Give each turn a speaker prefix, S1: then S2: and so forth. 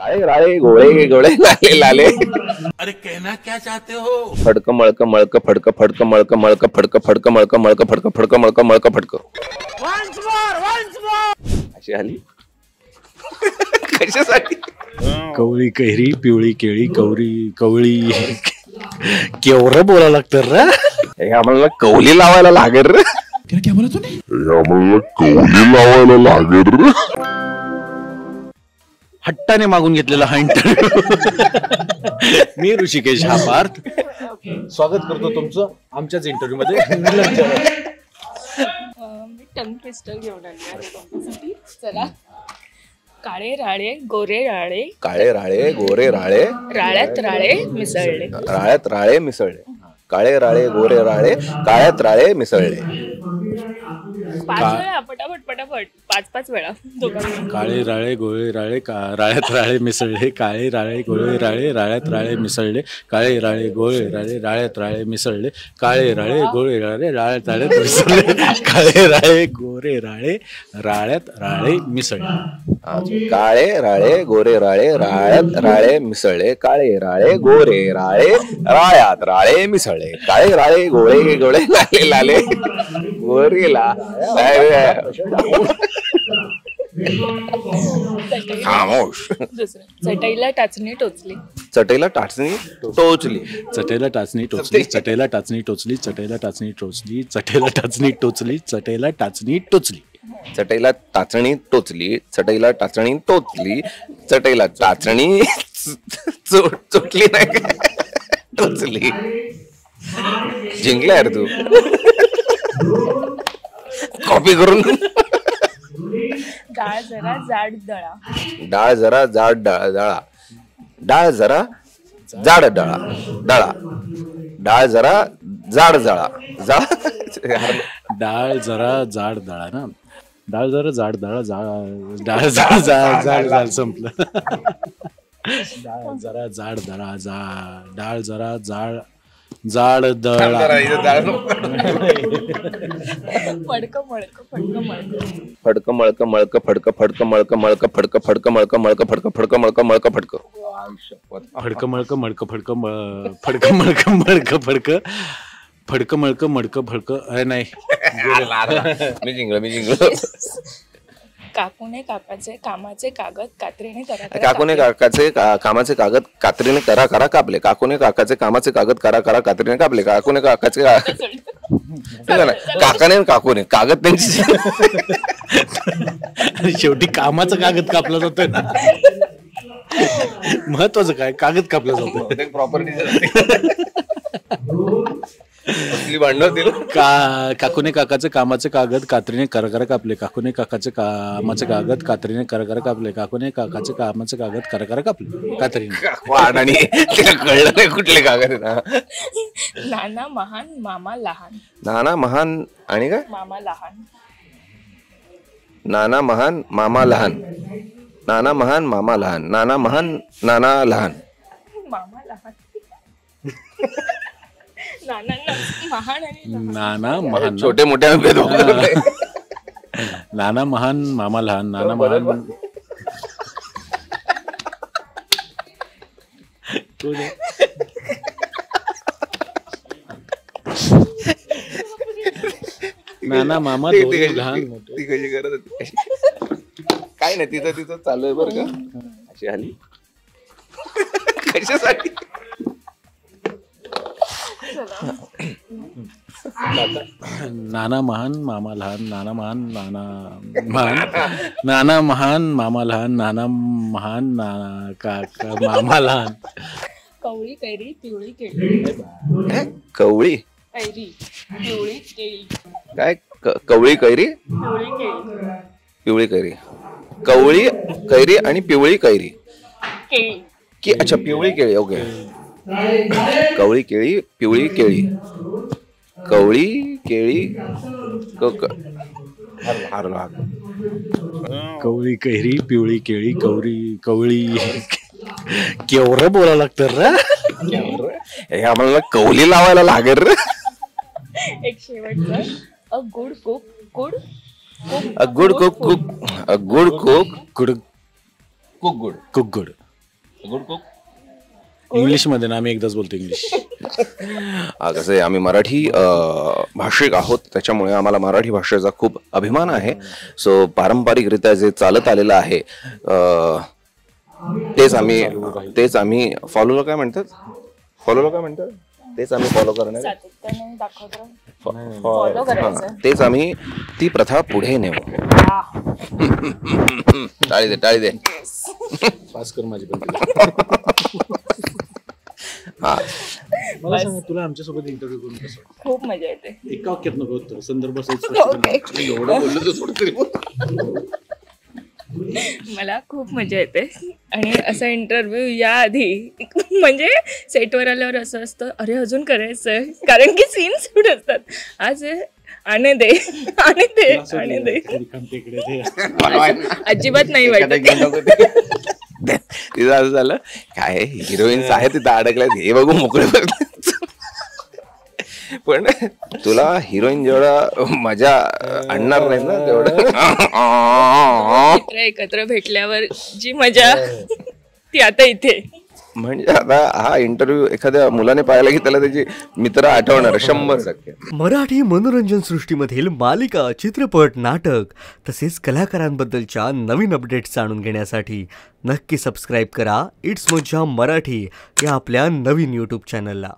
S1: काळे राळे गोळे गोळे लाले लाले.
S2: अरे कहना क्या चाहते हो?
S1: फडक मळक मळक फडक फडक मळक मळक फडक फडक मळक मळक फडक फडक मळक मळक फडक. अशी आली कशासाठी?
S3: कवळी कैरी पिवळी केळी कवळी केवढं बोलायला लागतं रे.
S1: हे आम्हाला कौली लावायला लागेल रे.
S2: क्या बोला तूने?
S1: आम्हाला कौली लावायला लागेल रे.
S3: हट्टाने मागून घेतलेला हा इंटरव्ह्यू. मी ऋषिकेश हा पार्थ स्वागत करतो तुमचं आमच्याच इंटरव्ह्यू मध्ये.
S4: मी टंग ट्विस्टर घेऊन आली आहे तुमच्यासाठी. चला. काळे राळे गोरे राळे
S1: काळे राळे गोरे राळे
S4: राळ्यात राळे मिसळले.
S1: राळ्यात राळे मिसळले. काळे राळे गोरे राळे काळ्यात राळे मिसळले.
S4: 5 वेळा पटापट पटापट 5 वेळा दोघांनी.
S3: काळे राळे गोळे राळे राळ्यात राळे मिसळले. काळे राळे गोळे राळे राळ्यात राळे मिसळले. काळे राळे गोळे राळे राळ्यात राळे मिसळले. काळे राळे गोळे राळे राळ्यात राळे मिसळले. काळे राळे गोरे राळे राळ्यात राळे मिसळले.
S1: काळे राळे गोरे राळे राळ्यात राळे मिसळले. काळे राळे गोरे राळे राळ्यात राळे मिसळले. काळे राळे गोळे गोळे लाले लाले गोरीला खामोश.
S4: दुसरं चटईला टाचणी टोचली.
S1: चटईला टाचणी टोचली.
S3: चटेला टाचणी टोचली. चटेला टाचणी टोचली. चटेला टाचणी टोचली. चटेला टाचणी टोचली. चटेला टाचणी टोचली.
S1: चटईला टाचणी टोचली. चटईला टाचणी टोचली. चटईला टाचणी चोटली नाही का टोचली. जिंकला यार तू. कॉपी करून.
S4: डाळ जरा जाड दळा.
S1: डाळ जरा जाड दळा. डाळ जरा जाड दळा दळा. डाळ जरा जाड जळा
S3: डाळ जरा जाड दळा ना. डाळ जरा जाड दळा डाळ जरा जाड संपलं. डाळ जरा जाड दळा डाळ जरा जाड दळा.
S4: फडक मळक फडक मळक
S1: फडक मळक मळक फडक फडक मळक मळक फडक फडक मळक मळक फडक फडक मळक मळक फडक.
S3: फडक मळक मडक फडक फडक मळक मळक फडक फडक मळक मडक फडक. अरे नाही
S1: मी जिंकलो.
S4: काकूने काकाचे कामाचे कागद कात्रीने करा.
S1: काकूने काकाचे कामाचे कागद कात्रीने करा करा कापले. काकूने काकाचे कामाचे कागद करा करा कात्रीने कापले. काकूने काकाचे काकाने काकूने कागद त्यांची.
S3: शेवटी कामाचा कागद कापला जातोय ना. महत्वाचं काय कागद कापला जातोय.
S1: प्रॉपर्टी
S3: काकूने काकाचे कामाचे कागद कात्रीने करा करा कापले. काकूने काकाचे कामाचे कागद कात्रीने करा करा कापले. काकूने काकाचे कामाचे कागद करा करा कापले कात्रीने.
S1: आणि कळलं नाही कुठले कागद.
S4: नाना महान मामा लहान.
S1: नाना महान आणि काय
S4: मामा लहान.
S1: नाना महान मामा लहान. नाना महान मामा लहान. नाना महान नाना लहान.
S4: मामा लहान. महान आणि
S3: नाना महान
S1: छोटे मोठे
S3: नाना महान मामा लहान. नाना महान नाना मामा लहान मोठे.
S1: काय नाही तिचं चालू आहे बरं का. अशी आली कशासाठी?
S3: नाना महान मामा लहान. नाना महान नाना महान मामा लहान. नाना महान काका मामा लहान.
S4: कवळी कैरी पिवळी केळी.
S1: कवळी
S4: कैरी पिवळी केळी.
S1: काय कवळी कैरी
S4: पिवळी केळी.
S1: पिवळी कैरी. कवळी कैरी आणि पिवळी कैरी
S4: केळी
S1: की. अच्छा पिवळी केळी. ओके. कवळी केळी पिवळी केळी. कवळी केळी
S3: कवळी कैरी पिवळी केळी कवळी केवढं बोलायला लागतं रे.
S1: हे आम्हाला कौली लावायला लागेल रे.
S4: एक शेवटचं. A good cook good
S1: A good cook cook a good cook
S3: good
S1: cook good.
S3: Cook good. Good cook. इंग्लिशमध्ये ना, आम्ही एकदाच बोलतो इंग्लिश.
S1: कसं आहे, आम्ही मराठी भाषिक आहोत, त्याच्यामुळे आम्हाला मराठी भाषेचा खूप अभिमान आहे. सो पारंपरिकरित्या जे चालत आलेलं आहे तेच आम्ही फॉलोला काय म्हणतात तेच आम्ही फॉलो करणार.
S4: सातत्याने फॉलो करायचं.
S1: तेच आम्ही ती प्रथा पुढे नेऊ. टाळी दे
S3: पास कर माझी पण.
S1: हा,
S3: मला सांग, तुला आमच्यासोबत इंटरव्ह्यू करून कसं?
S4: खूप मजा येते.
S3: एका वाक्यात नको उत्तर, संदर्भ
S1: एवढं बोललो तर सोड तरी बोल.
S4: मला खूप मजा येते. आणि असा इंटरव्ह्यू याआधी म्हणजे सेटवर आल्यावर असं असतं, अरे अजून करायचं, कारण की सीन सूट असतात. आज आणे दे. अजिबात नाही वाटत.
S1: तिथं असं झालं, काय हिरोईन्स आहे तिथं अडकल्यात, हे बघू मोकळे. पण तुला हिरोईन जेवढा मजा आणणार नाही ना तेवढं
S4: एकत्र भेटल्यावर जी मजा ती आता इथे.
S1: म्हणजे आता हा इंटरव्ह्यू एखाद्या मुलाने पाहिला की त्याला त्याची मित्र आठवणार 100%.
S5: मराठी मनोरंजन सृष्टीमधील मालिका, चित्रपट, नाटक तसेच कलाकारांबद्दलच्या नवीन अपडेट्स जाणून घेण्यासाठी नक्की सबस्क्राईब करा इट्स मज्जा मराठी या आपल्या नवीन यूट्यूब चॅनलला.